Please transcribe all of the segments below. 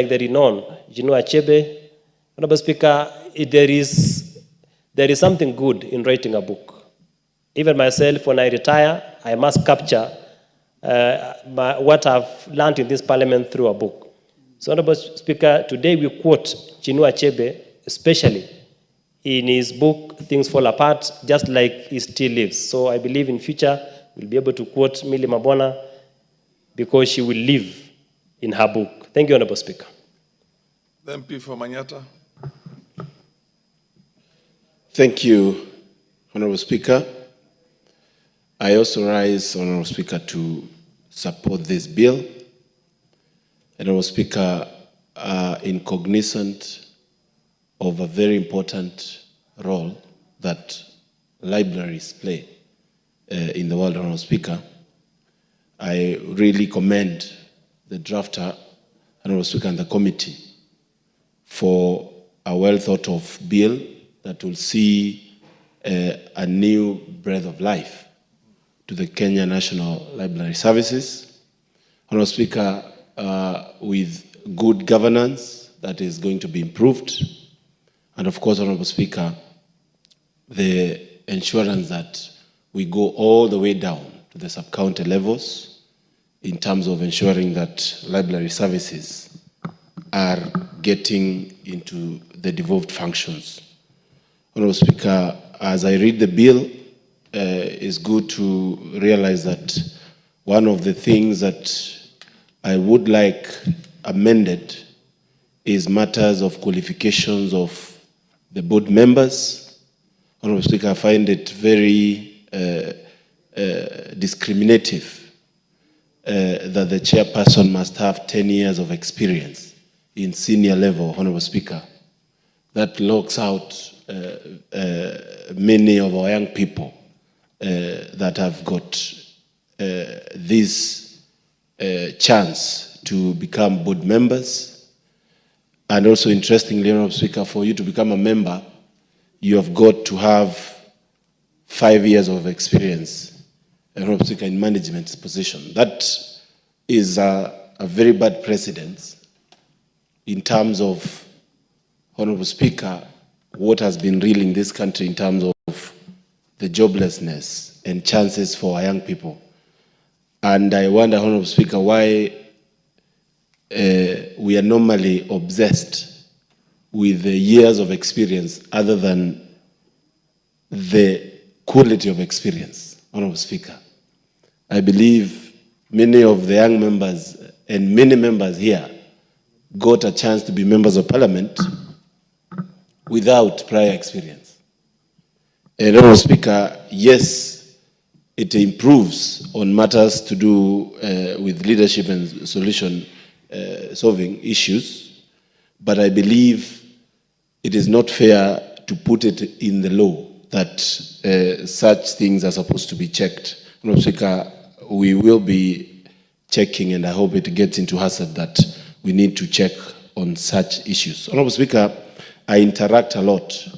the renowned Chinua Achebe. Honorable Speaker, there is something good in writing a book. Even myself, when I retire, I must capture what I've learned in this parliament through a book. So, Honorable Speaker, today we quote Chinua Achebe, especially in his book, Things Fall Apart, just like he still lives. So I believe in future we'll be able to quote Millie Mabona because she will live in her book. Thank you, Honorable Speaker. The MP for Manyata. Thank you, Honorable Speaker. I also rise, Honorable Speaker, to support this bill. Honorable Speaker, in cognizant of a very important role that libraries play in the world, Honorable Speaker, I really commend the drafter, Honorable Speaker, and the committee for a well thought of bill that will see a new breath of life to the Kenya National Library Services. Honorable Speaker, with good governance that is going to be improved, and of course, Honorable Speaker, the ensurance that we go all the way down to the sub-county levels in terms of ensuring that library services are getting into the devolved functions. Honorable Speaker, as I read the bill, it's good to realize that one of the things that I would like amended is matters of qualifications of the board members. Honorable Speaker, I find it very discriminative that the chairperson must have 10 years of experience in senior level, Honorable Speaker. That locks out many of our young people that have got this chance to become board members. And also, interestingly, Honorable Speaker, for you to become a member, you have got to have 5 years of experience, Honorable Speaker, in management position. That is a very bad precedent in terms of, Honorable Speaker, what has been real in this country in terms of the joblessness and chances for our young people. And I wonder, Honorable Speaker, why we are normally obsessed with the years of experience other than the quality of experience, Honorable Speaker. I believe many of the young members and many members here got a chance to be members of parliament without prior experience. And Honorable Speaker, yes, it improves on matters to do with leadership and solution solving issues, but I believe it is not fair to put it in the law that such things are supposed to be checked. Honorable Speaker, we will be checking, and I hope it gets into hazard that we need to check on such issues. Honorable Speaker, I interact a lot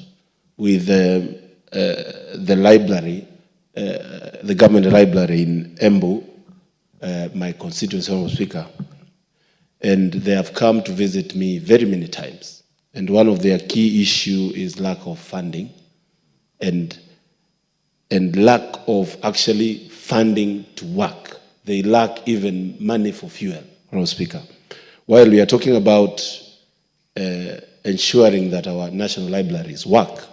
with the library, the government library in Embu, my constituency, Honorable Speaker, and they have come to visit me very many times. And one of their key issues is lack of funding and lack of actually funding to work. They lack even money for fuel, Honorable Speaker. While we are talking about ensuring that our national libraries work,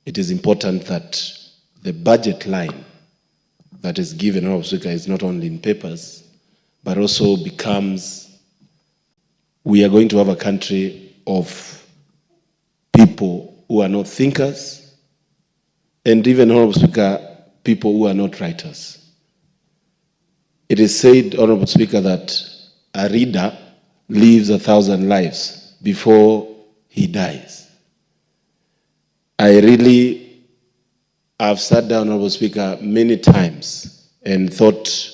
it is important that the budget line that is given, Honorable Speaker, is not only in papers, but also becomes, we are going to have a country of people who are not thinkers, and even, Honorable Speaker, people who are not writers. It is said, Honorable Speaker, that a reader lives 1,000 lives before he dies. I really have sat down, Honorable Speaker, many times and thought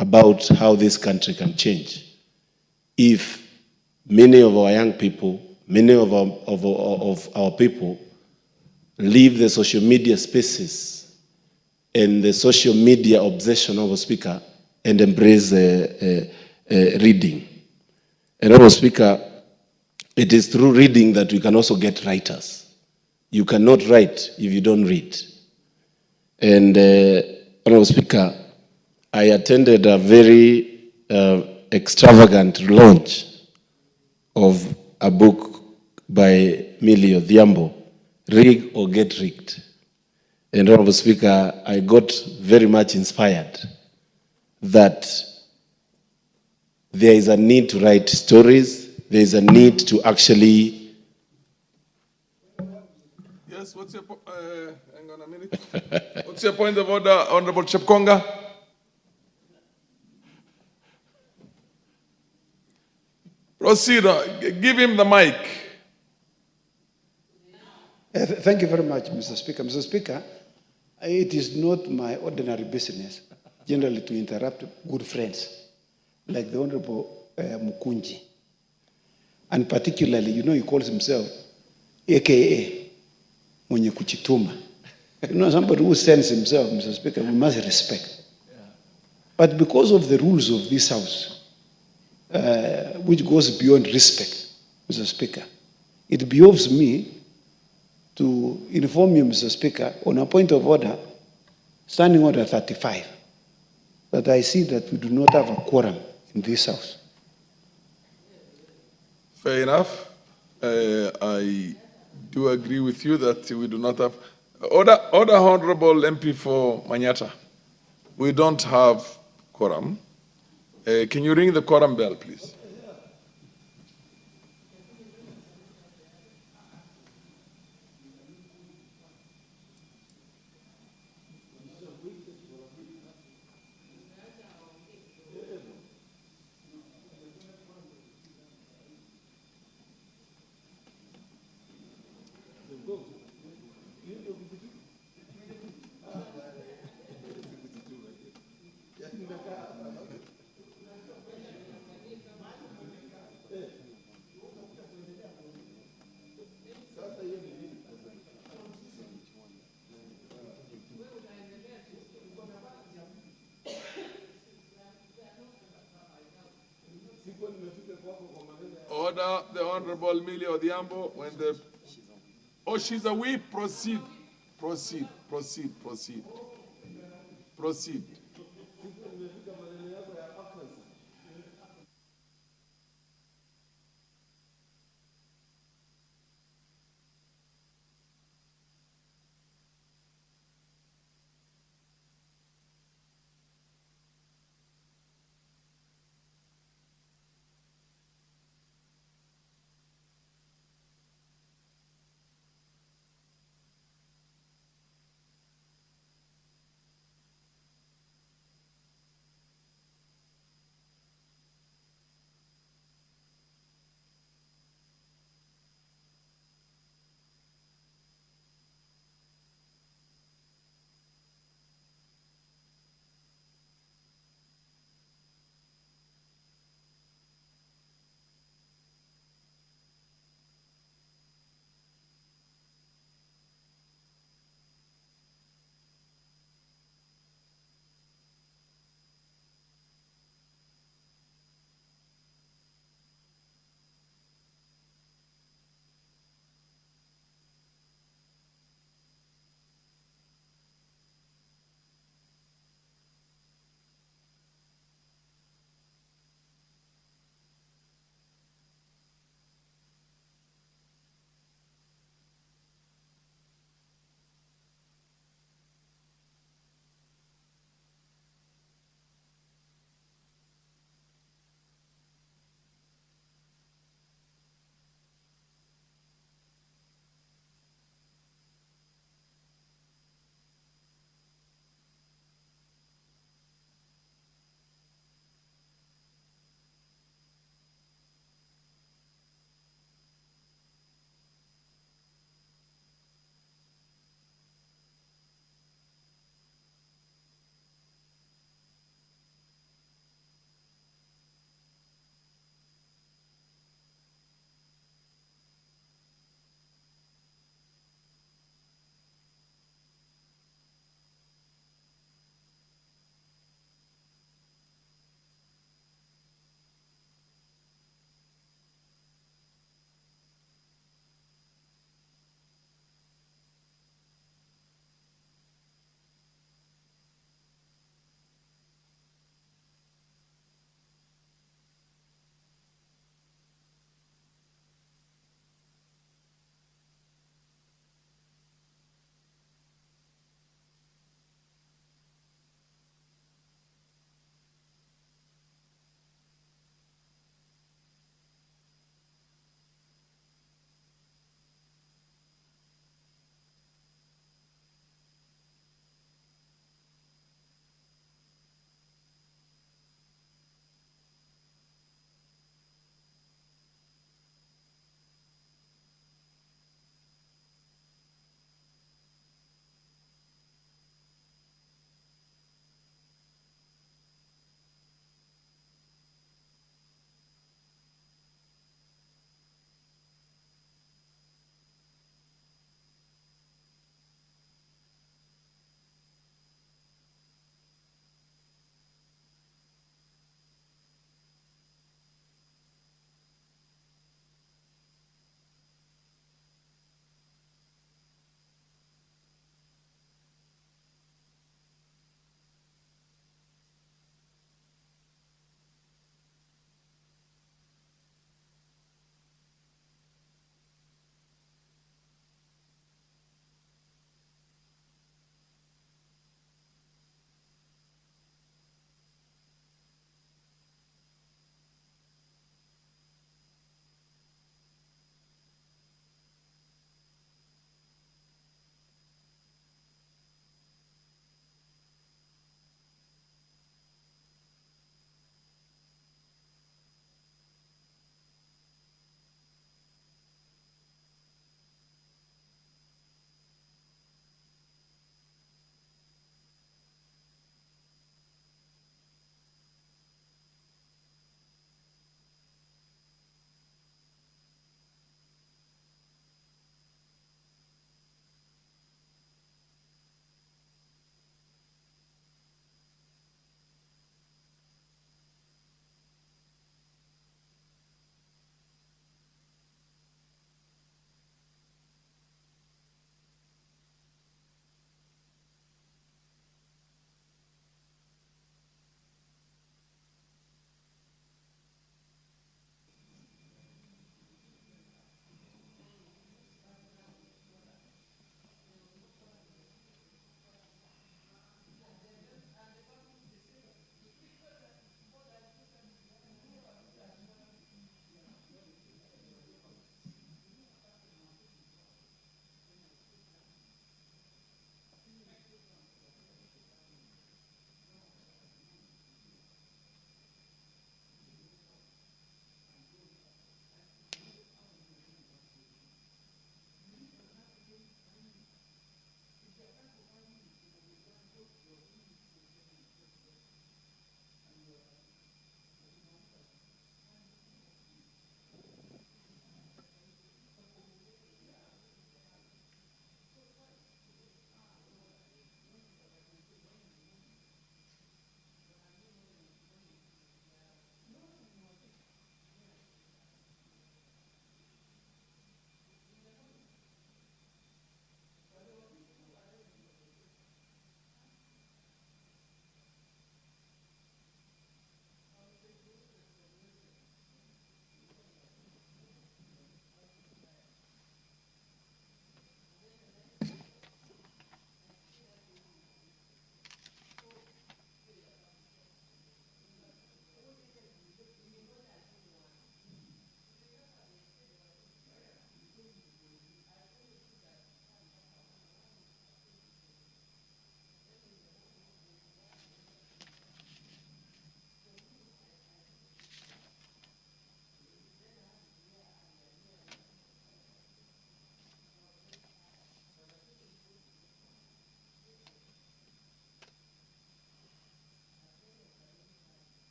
about how this country can change if many of our young people, many of our people leave the social media spaces and the social media obsession, Honorable Speaker, and embrace reading. And Honorable Speaker, it is through reading that we can also get writers. You cannot write if you don't read. And Honorable Speaker, I attended a very extravagant launch of a book by Millie Odhiambo, Rig or Get Rigged. And Honorable Speaker, I got very much inspired that there is a need to write stories, there is a need to actually... Yes, what's your point? Hang on a minute. What's your point of order, Honorable Chepkonga? Proceed. Give him the mic. Thank you very much, Mr. Speaker. Mr. Speaker, it is not my ordinary business generally to interrupt good friends like the Honorable Mukunji. And particularly, you know, he calls himself AKA mwenye kuchituma. You know, somebody who sends himself, Mr. Speaker, we must respect. Yeah. But because of the rules of this House, which goes beyond respect, Mr. Speaker, it behoves me to inform you, Mr. Speaker, on a point of order, standing order 35, that I see that we do not have a quorum in this House. Fair enough. I do agree with you that we do not have... Order, Honorable MP for Manyata. We don't have quorum. Can you ring the quorum bell, please? Order the Honorable Millie Odhiambo when the... Oh, she's a whip. Proceed. Proceed. Proceed. Proceed. Proceed.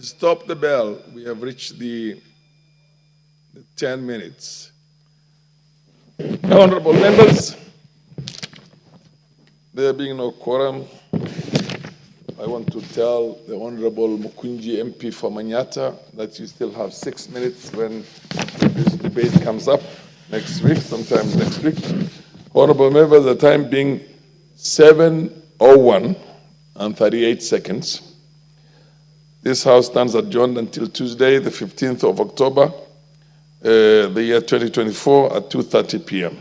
stop the bell. We have reached the 10 minutes. Honorable members, there being no quorum, I want to tell the Honorable Mukunji MP for Manyata that you still have 6 minutes when this debate comes up next week, sometime next week. Honorable members, the time being 7:01 and 38 seconds. This House stands adjourned until Tuesday, the 15th of October, the year 2024 at 2:30 p.m.